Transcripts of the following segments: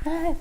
Hi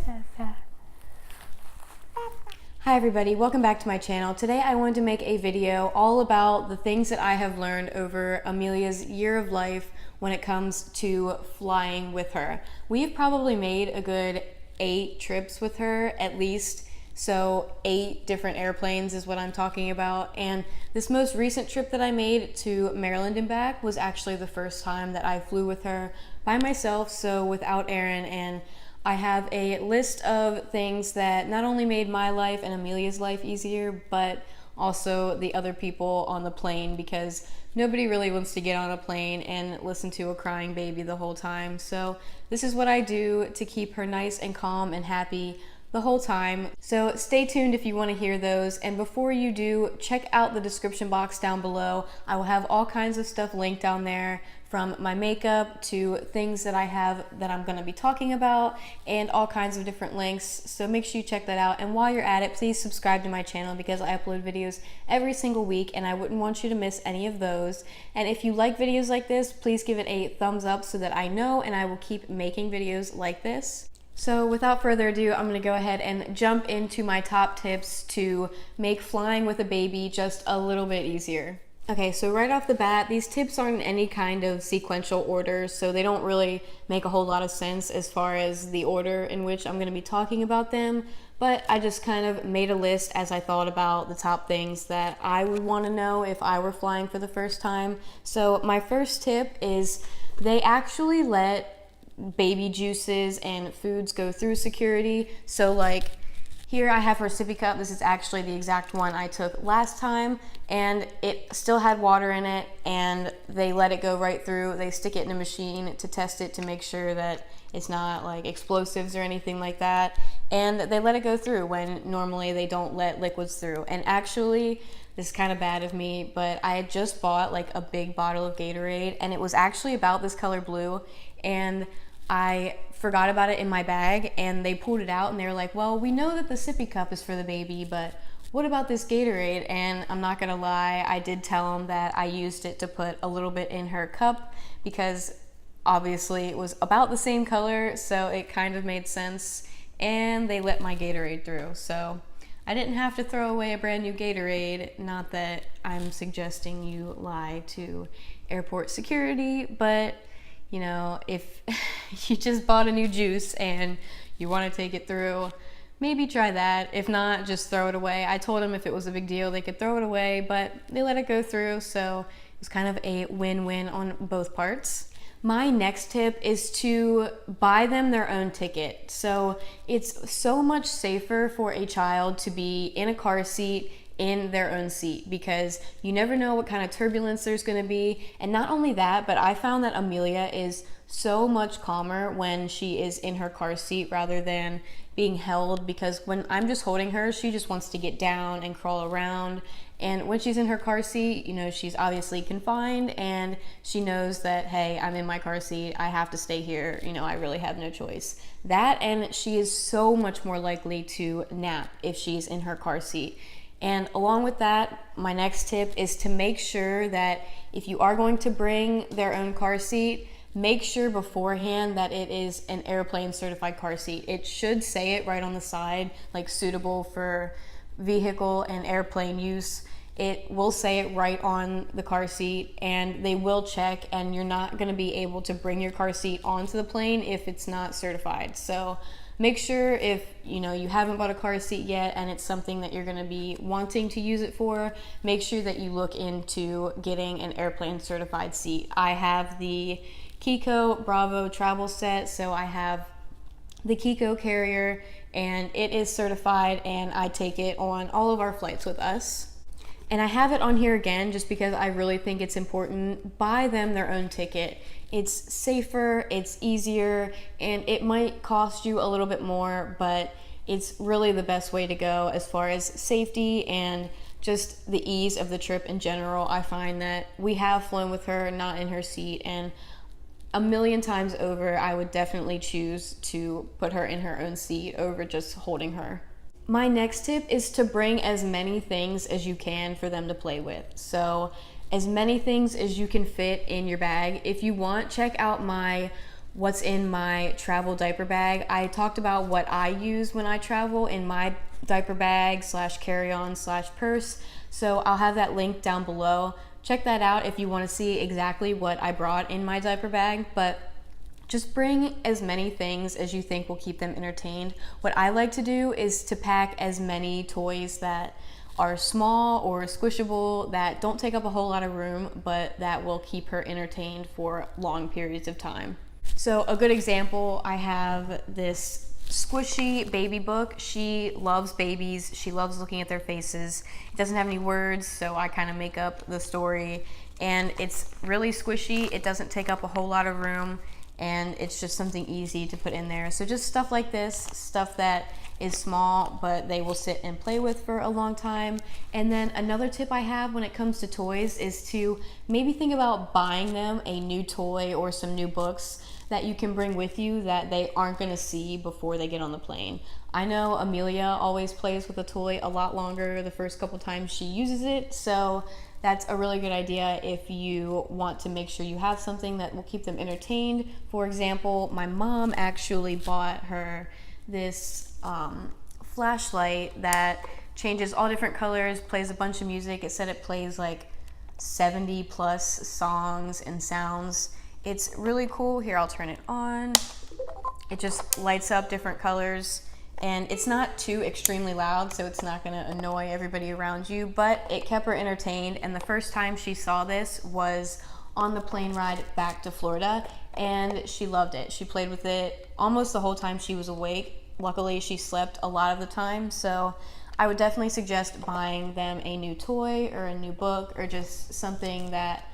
everybody, welcome back to my channel. Today I wanted to make a video all about the things that I have learned over Amelia's year of life when it comes to flying with her. We've probably made a good 8 trips with her at least, so 8 different airplanes is what I'm talking about. And this most recent trip that I made to Maryland and back was actually the first time that I flew with her by myself, so without Aaron, and I have a list of things that not only made my life and Amelia's life easier, but also the other people on the plane, because nobody really wants to get on a plane and listen to a crying baby the whole time. So this is what I do to keep her nice and calm and happy the whole time. So stay tuned if you want to hear those. And before you do, check out the description box down below. I will have all kinds of stuff linked down there, from my makeup to things that I have that I'm going to be talking about, and all kinds of different links. So make sure you check that out. And while you're at it, please subscribe to my channel, because I upload videos every single week and I wouldn't want you to miss any of those. And if you like videos like this, please give it a thumbs up so that I know, and I will keep making videos like this. So without further ado, I'm going to go ahead and jump into my top tips to make flying with a baby just a little bit easier. Okay, so right off the bat, these tips aren't in any kind of sequential order, so they don't really make a whole lot of sense as far as the order in which I'm going to be talking about them, but I just kind of made a list as I thought about the top things that I would want to know if I were flying for the first time. So my first tip is they actually let baby juices and foods go through security. So like, here I have her sippy cup. This is actually the exact one I took last time, and it still had water in it, and they let it go right through. They stick it in a machine to test it to make sure that it's not like explosives or anything like that, and they let it go through when normally they don't let liquids through. And actually, this is kind of bad of me, but I had just bought like a big bottle of Gatorade, and it was actually about this color blue, and I forgot about it in my bag, and they pulled it out and they were like, well, we know that the sippy cup is for the baby, but what about this Gatorade? And I'm not gonna lie, I did tell them that I used it to put a little bit in her cup, because obviously it was about the same color, so it kind of made sense, and they let my Gatorade through. So I didn't have to throw away a brand new Gatorade. Not that I'm suggesting you lie to airport security, but you know, if you just bought a new juice and you want to take it through, maybe try that. If not, just throw it away. I told them if it was a big deal, they could throw it away, but they let it go through, so it was kind of a win-win on both parts. My next tip is to buy them their own ticket. So it's so much safer for a child to be in a car seat in their own seat, because you never know what kind of turbulence there's going to be. And not only that, but I found that Amelia is so much calmer when she is in her car seat rather than being held, because when I'm just holding her, she just wants to get down and crawl around. And when she's in her car seat, you know, she's obviously confined, and she knows that, hey, I'm in my car seat, I have to stay here, you know, I really have no choice. That, and she is so much more likely to nap if she's in her car seat. And along with that, my next tip is to make sure that if you are going to bring their own car seat, make sure beforehand that it is an airplane certified car seat. It should say it right on the side, like suitable for vehicle and airplane use. It will say it right on the car seat, and they will check, and you're not going to be able to bring your car seat onto the plane if it's not certified. So make sure, if you know you haven't bought a car seat yet and it's something that you're going to be wanting to use it for, make sure that you look into getting an airplane certified seat. I have the Kiko Bravo travel set, so I have the Kiko carrier, and it is certified, and I take it on all of our flights with us. And I have it on here again just because I really think it's important. Buy them their own ticket. It's safer, it's easier, and it might cost you a little bit more, but it's really the best way to go as far as safety and just the ease of the trip in general. I find that we have flown with her not in her seat, and a million times over, I would definitely choose to put her in her own seat over just holding her. My next tip is to bring as many things as you can for them to play with. So as many things as you can fit in your bag. If you want, check out my what's in my travel diaper bag. I talked about what I use when I travel in my diaper bag slash carry-on slash purse. So I'll have that link down below. Check that out if you want to see exactly what I brought in my diaper bag. But just bring as many things as you think will keep them entertained. What I like to do is to pack as many toys that are small or squishable, that don't take up a whole lot of room, but that will keep her entertained for long periods of time. So a good example, I have this squishy baby book. She loves babies. She loves looking at their faces. It doesn't have any words, so I kind of make up the story. And it's really squishy. It doesn't take up a whole lot of room, and it's just something easy to put in there. So just stuff like this, stuff that is small, but they will sit and play with for a long time. And then another tip I have when it comes to toys is to maybe think about buying them a new toy or some new books that you can bring with you that they aren't gonna see before they get on the plane. I know Amelia always plays with a toy a lot longer the first couple times she uses it, so that's a really good idea if you want to make sure you have something that will keep them entertained. For example, my mom actually bought her this flashlight that changes all different colors, plays a bunch of music. It said it plays like 70 plus songs and sounds. It's really cool. Here, I'll turn it on. It just lights up different colors, and it's not too extremely loud, so it's not gonna annoy everybody around you, but it kept her entertained. And the first time she saw this was on the plane ride back to Florida, and she loved it. She played with it almost the whole time she was awake. Luckily, she slept a lot of the time, so I would definitely suggest buying them a new toy or a new book or just something that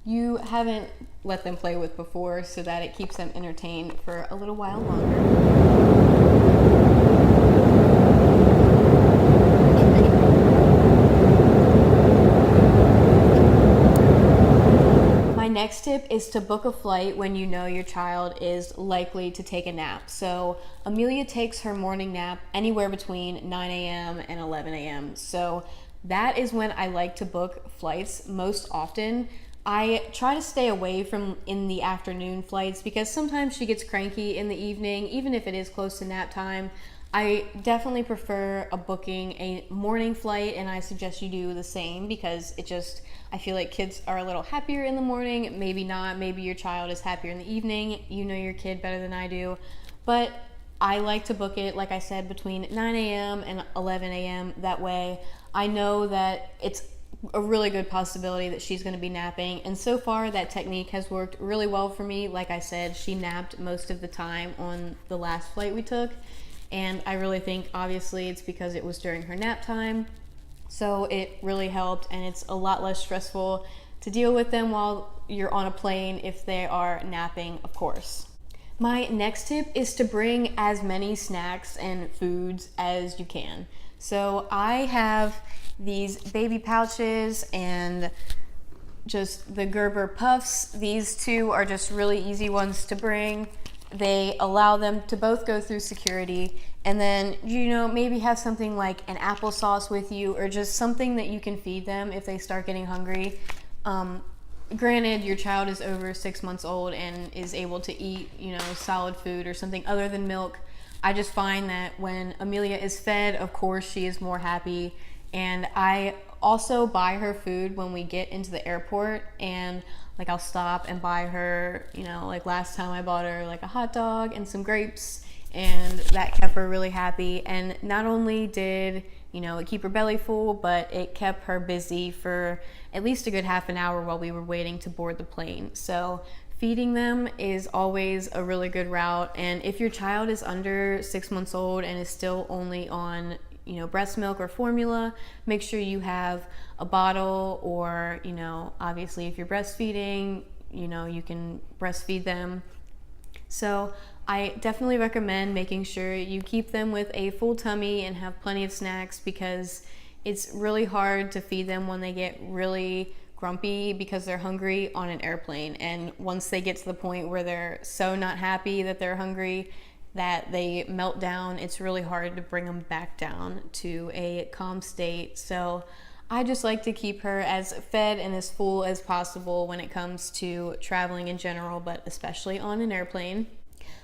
you haven't let them play with before, so that it keeps them entertained for a little while longer. My next tip is to book a flight when you know your child is likely to take a nap. So Amelia takes her morning nap anywhere between 9 a.m. and 11 a.m. So that is when I like to book flights most often. I try to stay away from in the afternoon flights because sometimes she gets cranky in the evening, even if it is close to nap time. I definitely prefer booking a morning flight, and I suggest you do the same because I feel like kids are a little happier in the morning. Maybe not, maybe your child is happier in the evening. You know your kid better than I do. But I like to book it, like I said, between 9 a.m. and 11 a.m. That way I know that it's a really good possibility that she's going to be napping, and so far that technique has worked really well for me. Like I said, she napped most of the time on the last flight we took, and I really think obviously it's because it was during her nap time, so it really helped, and it's a lot less stressful to deal with them while you're on a plane if they are napping, of course. My next tip is to bring as many snacks and foods as you can. So I have these baby pouches and just the Gerber puffs. These two are just really easy ones to bring. They allow them to both go through security, and then, you know, maybe have something like an applesauce with you, or just something that you can feed them if they start getting hungry. Granted, your child is over 6 months old and is able to eat, you know, solid food or something other than milk. I just find that when Amelia is fed, of course, she is more happy. And I also buy her food when we get into the airport, and like I'll stop and buy her, you know, like last time I bought her like a hot dog and some grapes, and that kept her really happy. And not only did, you know, it keep her belly full, but it kept her busy for at least a good half an hour while we were waiting to board the plane. So feeding them is always a really good route. And if your child is under 6 months old and is still only on, you know, breast milk or formula, make sure you have a bottle, or, you know, obviously if you're breastfeeding, you know, you can breastfeed them. So I definitely recommend making sure you keep them with a full tummy and have plenty of snacks, because it's really hard to feed them when they get really grumpy because they're hungry on an airplane. And once they get to the point where they're so not happy that they're hungry that they melt down, it's really hard to bring them back down to a calm state. So I just like to keep her as fed and as full as possible when it comes to traveling in general, but especially on an airplane.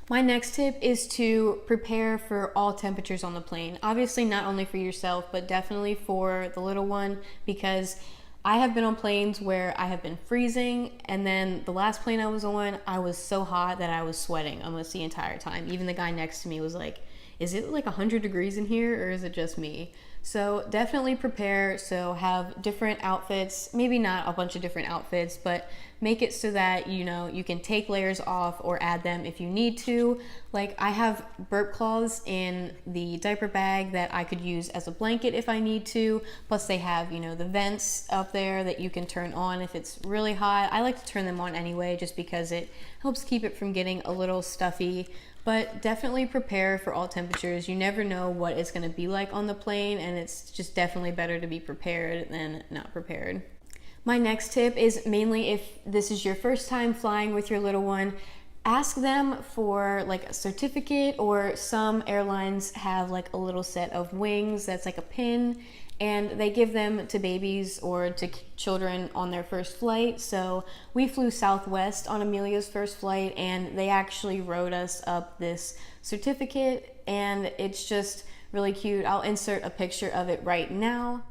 My next tip is to prepare for all temperatures on the plane. Obviously not only for yourself, but definitely for the little one, because I have been on planes where I have been freezing, and then the last plane I was on, I was so hot that I was sweating almost the entire time. Even the guy next to me was like, is it like 100 degrees in here, or is it just me? So definitely prepare, so have different outfits, maybe not a bunch of different outfits, but make it so that, you know, you can take layers off or add them if you need to. Like, I have burp cloths in the diaper bag that I could use as a blanket if I need to. Plus they have, you know, the vents up there that you can turn on if it's really hot. I like to turn them on anyway, just because it helps keep it from getting a little stuffy. But definitely prepare for all temperatures. You never know what it's going to be like on the plane, and it's just definitely better to be prepared than not prepared. My next tip is mainly if this is your first time flying with your little one, ask them for like a certificate, or some airlines have like a little set of wings that's like a pin, and they give them to babies or to children on their first flight. So we flew Southwest on Amelia's first flight, and they actually wrote us up this certificate, and it's just really cute. I'll insert a picture of it right now.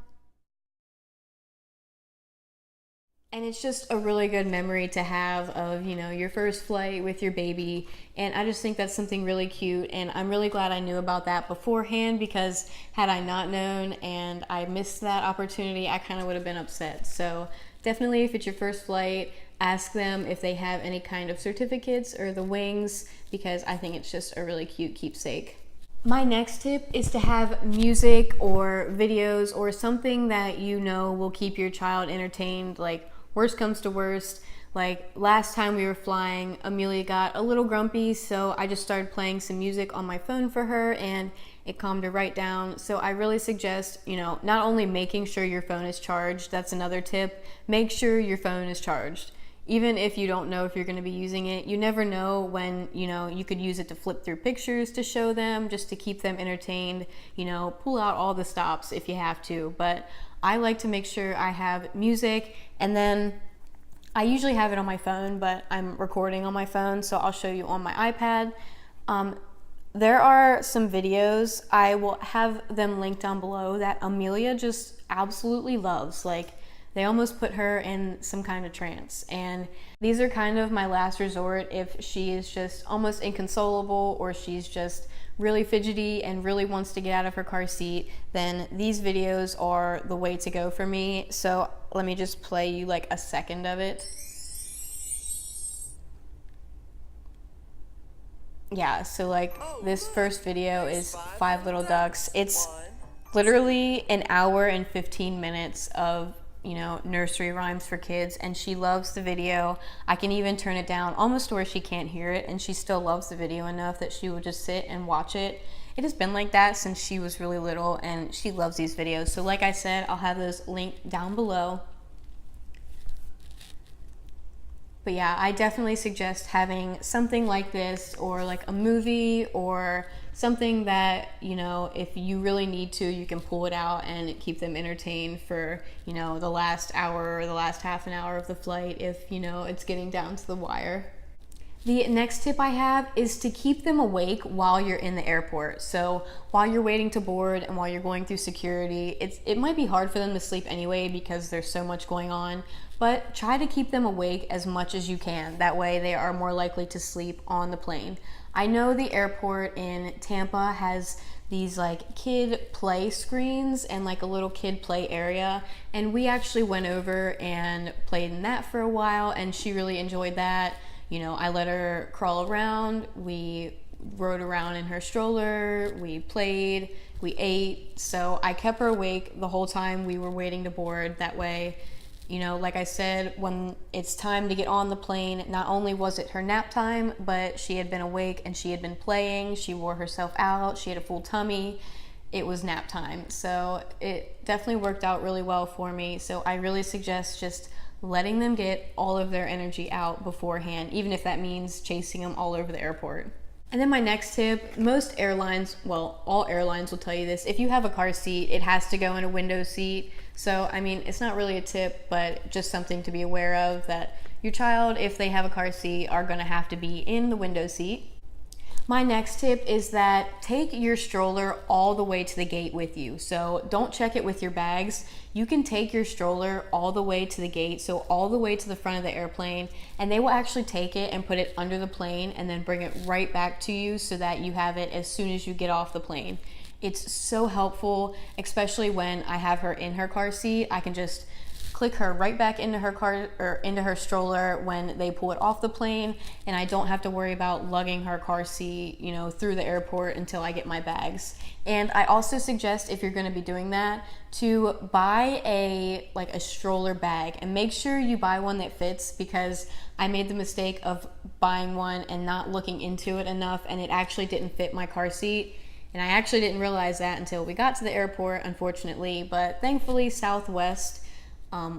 And it's just a really good memory to have of, you know, your first flight with your baby. And I just think that's something really cute. And I'm really glad I knew about that beforehand, because had I not known and I missed that opportunity, I kind of would have been upset. So definitely, if it's your first flight, ask them if they have any kind of certificates or the wings, because I think it's just a really cute keepsake. My next tip is to have music or videos or something that you know will keep your child entertained. Like, worst comes to worst, like last time we were flying, Amelia got a little grumpy, so I just started playing some music on my phone for her, and it calmed her right down. So I really suggest, you know, not only making sure your phone is charged, that's another tip, make sure your phone is charged. Even if you don't know if you're going to be using it, you never know when, you know, you could use it to flip through pictures to show them, just to keep them entertained. You know, pull out all the stops if you have to. But I like to make sure I have music, and then I usually have it on my phone, but I'm recording on my phone, so I'll show you on my iPad. There are some videos, I will have them linked down below, that Amelia just absolutely loves. Like, they almost put her in some kind of trance. And these are kind of my last resort if she is just almost inconsolable, or she's just really fidgety and really wants to get out of her car seat. Then these videos are the way to go for me. So let me just play you like a second of it. Yeah, so like this first video is 5 little ducks. It's literally an hour and 15 minutes of, you know, nursery rhymes for kids, and she loves the video. I can even turn it down almost to where she can't hear it, and she still loves the video enough that she would just sit and watch it. It has been like that since she was really little, and she loves these videos. So like I said, I'll have those linked down below. But yeah, I definitely suggest having something like this, or like a movie, or something that, you know, if you really need to, you can pull it out and keep them entertained for, you know, the last hour or the last half an hour of the flight, if, you know, it's getting down to the wire. The next tip I have is to keep them awake while you're in the airport. So while you're waiting to board and while you're going through security, it might be hard for them to sleep anyway because there's so much going on, but try to keep them awake as much as you can. That way they are more likely to sleep on the plane. I know the airport in Tampa has these like kid play screens and like a little kid play area, and we actually went over and played in that for a while, and she really enjoyed that. You know, I let her crawl around, we rode around in her stroller, we played, we ate, so I kept her awake the whole time we were waiting to board. That way, you know, like I said, when it's time to get on the plane, not only was it her nap time, but she had been awake and she had been playing, she wore herself out, she had a full tummy, it was nap time. So it definitely worked out really well for me. So I really suggest just letting them get all of their energy out beforehand, even if that means chasing them all over the airport. And then my next tip, most airlines, well, all airlines will tell you this, if you have a car seat, it has to go in a window seat. So, I mean, it's not really a tip, but just something to be aware of, that your child, if they have a car seat, are gonna have to be in the window seat. My next tip is that take your stroller all the way to the gate with you. So don't check it with your bags. You can take your stroller all the way to the gate, so all the way to the front of the airplane, and they will actually take it and put it under the plane and then bring it right back to you so that you have it as soon as you get off the plane. It's so helpful, especially when I have her in her car seat. I can just click her right back into her car or into her stroller when they pull it off the plane, and I don't have to worry about lugging her car seat, you know, through the airport until I get my bags. And I also suggest, if you're going to be doing that, to buy a stroller bag, and make sure you buy one that fits, because I made the mistake of buying one and not looking into it enough, and it actually didn't fit my car seat. And I actually didn't realize that until we got to the airport, unfortunately, but thankfully Southwest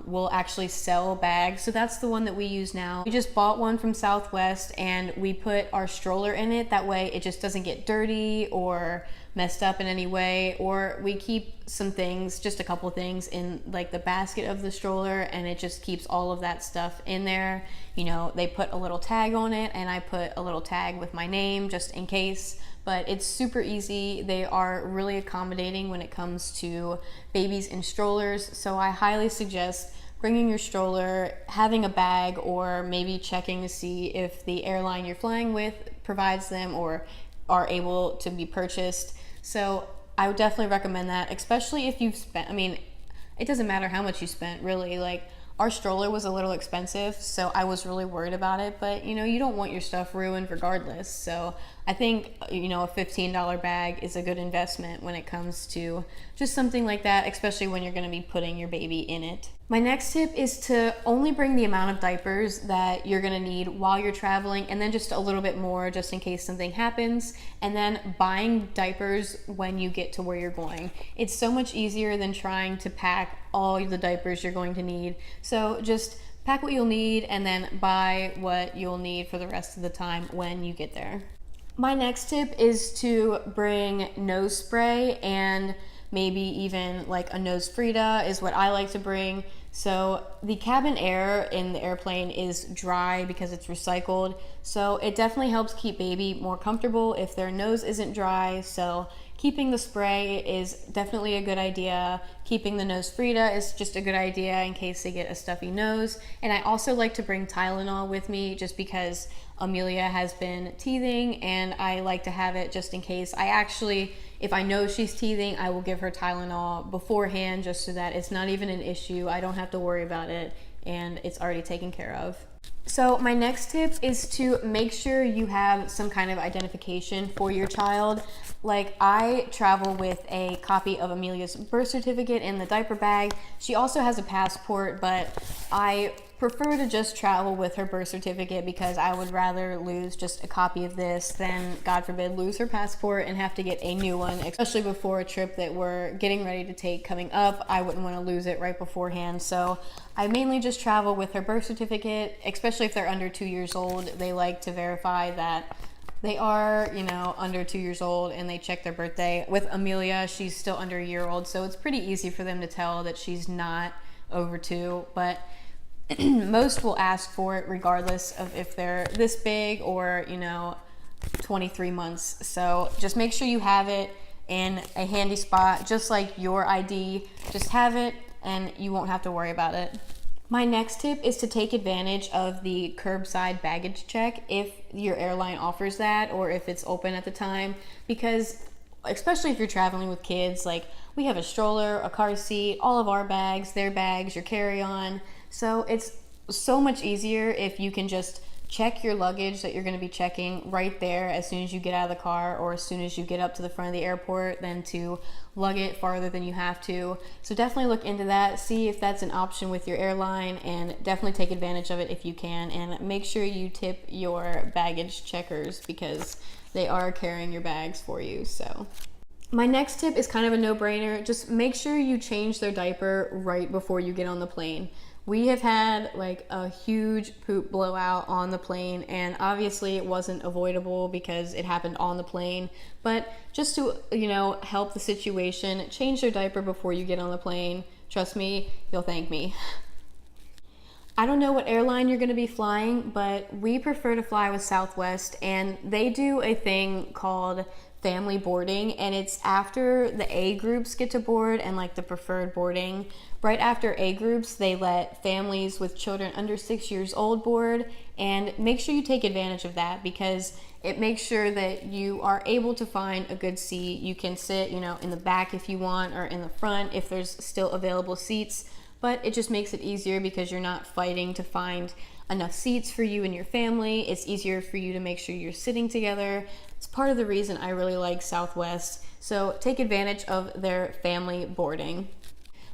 will actually sell bags. So that's the one that we use now. We just bought one from Southwest and we put our stroller in it. That way it just doesn't get dirty or messed up in any way. Or we keep some things, just a couple things, in like the basket of the stroller, and it just keeps all of that stuff in there. You know, they put a little tag on it, and I put a little tag with my name just in case. But it's super easy. They are really accommodating when it comes to babies in strollers. So I highly suggest bringing your stroller, having a bag, or maybe checking to see if the airline you're flying with provides them or are able to be purchased. So I would definitely recommend that, especially if you've spent, I mean, it doesn't matter how much you spent, really. Like, our stroller was a little expensive, so I was really worried about it, but you know, you don't want your stuff ruined regardless. So I think, you know, a $15 bag is a good investment when it comes to just something like that, especially when you're going to be putting your baby in it. My next tip is to only bring the amount of diapers that you're going to need while you're traveling, and then just a little bit more just in case something happens, and then buying diapers when you get to where you're going. It's so much easier than trying to pack all the diapers you're going to need. So just pack what you'll need and then buy what you'll need for the rest of the time when you get there. My next tip is to bring nose spray, and maybe even like a nose Frida is what I like to bring. So the cabin air in the airplane is dry because it's recycled. So it definitely helps keep baby more comfortable if their nose isn't dry. So keeping the spray is definitely a good idea. Keeping the nose Frida is just a good idea in case they get a stuffy nose. And I also like to bring Tylenol with me just because Amelia has been teething, and I like to have it just in case. I actually, if I know she's teething, I will give her Tylenol beforehand just so that it's not even an issue. I don't have to worry about it and it's already taken care of. So my next tip is to make sure you have some kind of identification for your child. Like, I travel with a copy of Amelia's birth certificate in the diaper bag. She also has a passport, but I prefer to just travel with her birth certificate because I would rather lose just a copy of this than, God forbid, lose her passport and have to get a new one, especially before a trip that we're getting ready to take coming up. I wouldn't want to lose it right beforehand. So I mainly just travel with her birth certificate, especially if they're under 2 years old. They like to verify that they are, you know, under 2 years old, and they check their birthday. With Amelia, she's still under a year old, so it's pretty easy for them to tell that she's not over 2, but most will ask for it regardless of if they're this big or, you know, 23 months. So just make sure you have it in a handy spot, just like your ID. Just have it and you won't have to worry about it. My next tip is to take advantage of the curbside baggage check if your airline offers that or if it's open at the time, because especially if you're traveling with kids, like we have a stroller, a car seat, all of our bags, their bags, your carry-on. So it's so much easier if you can just check your luggage that you're going to be checking right there as soon as you get out of the car or as soon as you get up to the front of the airport than to lug it farther than you have to. So definitely look into that, see if that's an option with your airline, and definitely take advantage of it if you can, and make sure you tip your baggage checkers because they are carrying your bags for you. So my next tip is kind of a no-brainer. Just make sure you change their diaper right before you get on the plane. We have had like a huge poop blowout on the plane, and obviously it wasn't avoidable because it happened on the plane, but just to, help the situation, change their diaper before you get on the plane. Trust me, you'll thank me. I don't know what airline you're going to be flying, but we prefer to fly with Southwest, and they do a thing called family boarding, and it's after the A groups get to board and like the preferred boarding. Right after A groups, they let families with children under 6 years old board, and make sure you take advantage of that because it makes sure that you are able to find a good seat. You can sit, in the back if you want, or in the front if there's still available seats. But it just makes it easier because you're not fighting to find enough seats for you and your family. It's easier for you to make sure you're sitting together. It's part of the reason I really like Southwest. So take advantage of their family boarding.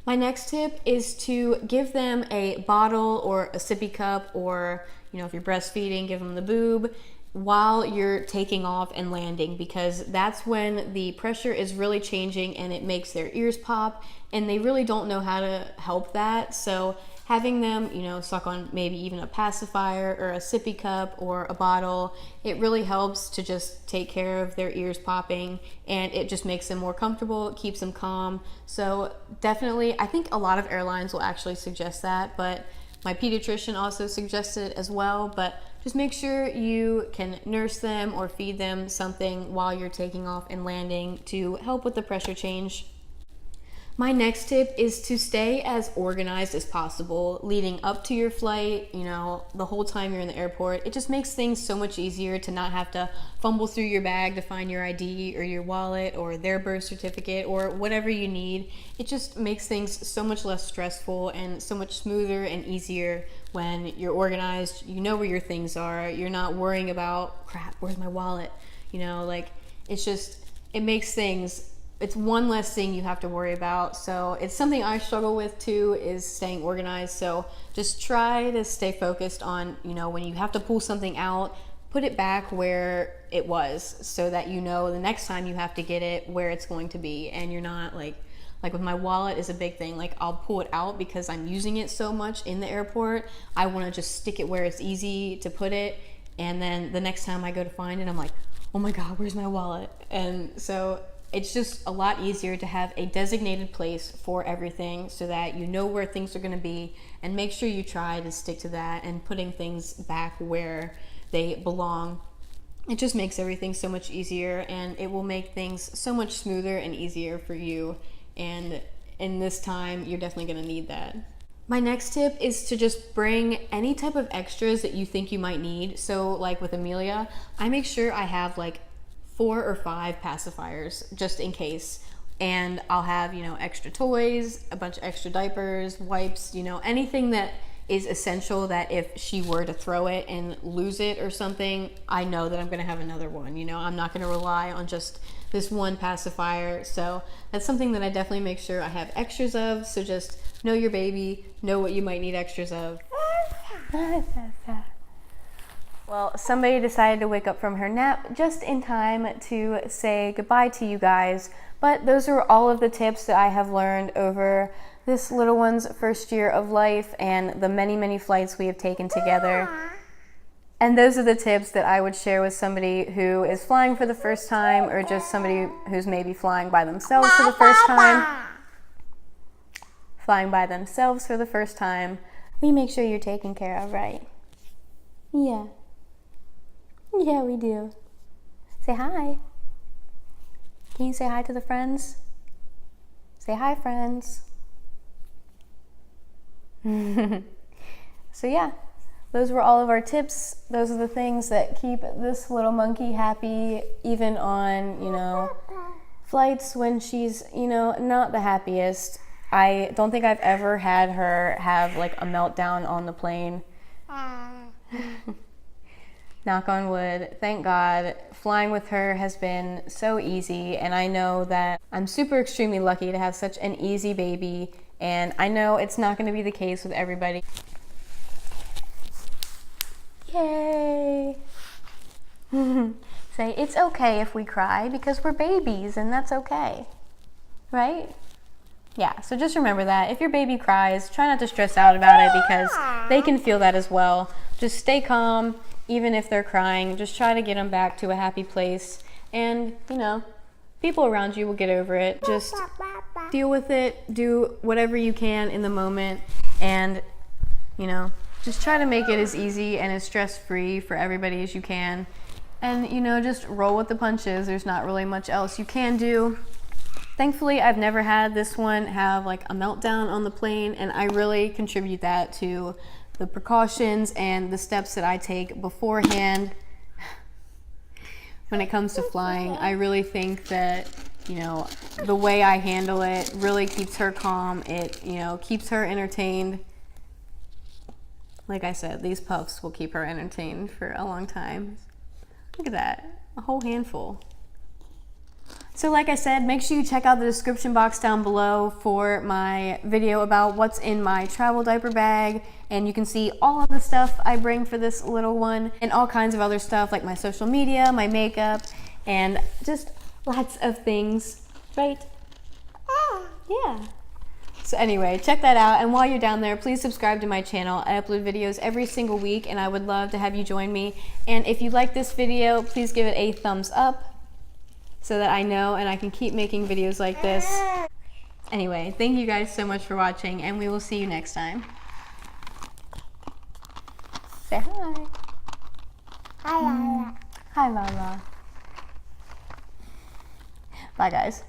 My next tip is to give them a bottle or a sippy cup, or, if you're breastfeeding, give them the boob while you're taking off and landing, because that's when the pressure is really changing and it makes their ears pop, and they really don't know how to help that. So having them, suck on maybe even a pacifier or a sippy cup or a bottle, it really helps to just take care of their ears popping, and it just makes them more comfortable, it keeps them calm. So definitely, I think a lot of airlines will actually suggest that, but my pediatrician also suggested it as well. But just make sure you can nurse them or feed them something while you're taking off and landing to help with the pressure change. My next tip is to stay as organized as possible leading up to your flight, the whole time you're in the airport. It just makes things so much easier to not have to fumble through your bag to find your ID or your wallet or their birth certificate or whatever you need. It just makes things so much less stressful and so much smoother and easier when you're organized. You know where your things are. You're not worrying about, crap, where's my wallet? It makes things, it's one less thing you have to worry about. So it's something I struggle with too, is staying organized. So just try to stay focused on, when you have to pull something out, put it back where it was so that the next time you have to get it where it's going to be, and you're not like with my wallet is a big thing. Like, I'll pull it out because I'm using it so much in the airport. I want to just stick it where it's easy to put it, and then the next time I go to find it, I'm like, oh my God, where's my wallet? And so it's just a lot easier to have a designated place for everything so that you know where things are going to be, and make sure you try to stick to that and putting things back where they belong. It just makes everything so much easier, and it will make things so much smoother and easier for you. And in this time, you're definitely going to need that. My next tip is to just bring any type of extras that you think you might need. So like with Amelia, I make sure I have like 4 or 5 pacifiers just in case. And I'll have, extra toys, a bunch of extra diapers, wipes, anything that is essential that if she were to throw it and lose it or something, I know that I'm going to have another one. I'm not going to rely on just this one pacifier. So that's something that I definitely make sure I have extras of. So just know your baby, know what you might need extras of. Well, somebody decided to wake up from her nap just in time to say goodbye to you guys. But those are all of the tips that I have learned over this little one's first year of life and the many, many flights we have taken together. And those are the tips that I would share with somebody who is flying for the first time, or just somebody who's maybe flying by themselves for the first time. Flying by themselves for the first time. We make sure you're taken care of, right? Yeah. Yeah, we do. Say hi. Can you say hi to the friends? Say hi, friends. So yeah, those were all of our tips. Those are the things that keep this little monkey happy, even on, flights when she's, not the happiest. I don't think I've ever had her have like a meltdown on the plane. Knock on wood, thank God. Flying with her has been so easy, and I know that I'm super extremely lucky to have such an easy baby, and I know it's not going to be the case with everybody. Yay! Say, it's okay if we cry because we're babies, and that's okay. Right? Yeah, so just remember that. If your baby cries, try not to stress out about it because they can feel that as well. Just stay calm, even if they're crying. Just try to get them back to a happy place. And, you know, people around you will get over it. Just deal with it. Do whatever you can in the moment. And, you know, just try to make it as easy and as stress-free for everybody as you can. And, you know, just roll with the punches. There's not really much else you can do. Thankfully, I've never had this one have like a meltdown on the plane, and I really contribute that to the precautions and the steps that I take beforehand when it comes to flying. I really think that, you know, the way I handle it really keeps her calm. It, you know, keeps her entertained. Like I said, these puffs will keep her entertained for a long time. Look at that, a whole handful. So like I said, make sure you check out the description box down below for my video about what's in my travel diaper bag, and you can see all of the stuff I bring for this little one and all kinds of other stuff like my social media, my makeup, and just lots of things, right? Yeah. So anyway, check that out, and while you're down there, please subscribe to my channel. I upload videos every single week, and I would love to have you join me. And if you like this video, please give it a thumbs up, so that I know and I can keep making videos like this. Anyway, thank you guys so much for watching, and we will see you next time. Say hi. Hi, Lala. Hi, Lala. Bye, guys.